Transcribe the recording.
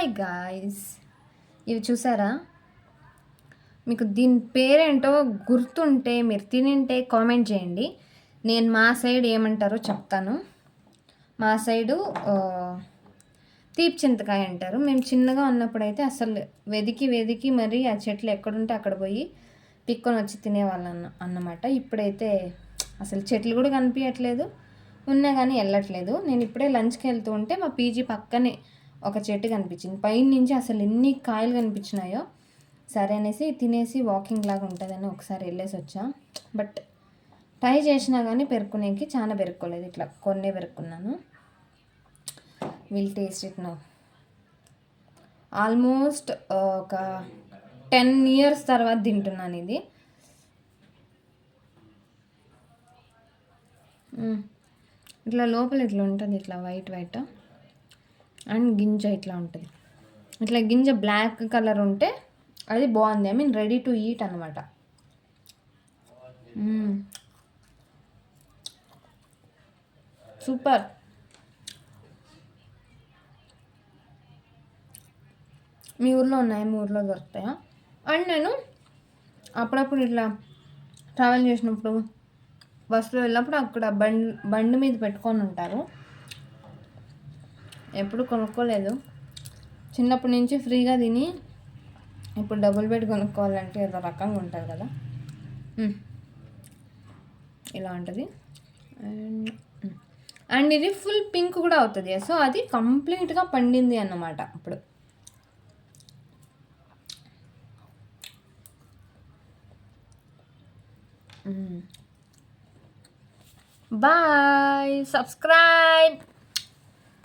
Hi guys, ఇవి చూసారా? మీకు దీని పేరేంటో గుర్తుంటే మీరు తినింటే కామెంట్ చేయండి. నేను మా సైడ్ ఏమంటారో చెప్తాను. మా సైడు తీపి చింతకాయ అంటారు. మేము చిన్నగా ఉన్నప్పుడైతే అసలు వెదికి వెదికి మరి ఆ చెట్లు ఎక్కడుంటే అక్కడ పోయి పిక్కొని వచ్చి తినేవాళ్ళం అన్నమాట. ఇప్పుడైతే అసలు చెట్లు కూడా కనిపించట్లేదు, ఉన్నా కానీ వెళ్ళట్లేదు. నేను ఇప్పుడే లంచ్కి వెళ్తూ ఉంటే మా పీజీ పక్కనే ఒక చెట్టు కనిపించింది. పైన నుంచి అసలు ఎన్ని కాయలు కనిపించినాయో. సరే అనేసి తినేసి వాకింగ్ లాగా ఉంటుందని ఒకసారి వెళ్ళేసి వచ్చా. బట్ ట్రై చేసినా కానీ పెరుక్కునేకి చాలా పెరుక్కోలేదు, ఇట్లా కొన్నే పెరుక్కున్నాను. Will taste it now. Almost ఒక 10 years తర్వాత తింటున్నాను ఇది. ఇట్లా లోపల ఇట్లా ఉంటుంది, ఇట్లా వైట్ వైట్ అండ్ గింజ ఇట్లా ఉంటుంది. ఇట్లా గింజ బ్లాక్ కలర్ ఉంటే అది బాగుంది. I mean ready to eat అనమాట. సూపర్. మీ ఊర్లో ఉన్నాయా? మీ ఊర్లో దొరుకుతాయా? అండ్ నేను అప్పుడప్పుడు ఇట్లా ట్రావెల్ చేసినప్పుడు బస్సులో వెళ్ళినప్పుడు అక్కడ బండి మీద పెట్టుకొని ఉంటారు. ఎప్పుడు కొనుక్కోలేదు. చిన్నప్పటి నుంచి ఫ్రీగా తిని ఇప్పుడు డబుల్ బెడ్ కొనుక్కోవాలంటే ఏదో రకంగా ఉంటుంది కదా. ఇలా ఉంటుంది. అండ్ ఇది ఫుల్ పింక్ కూడా అవుతుంది. సో అది కంప్లీట్గా పండింది అన్నమాట. ఇప్పుడు బాయ్, సబ్స్క్రైబ్.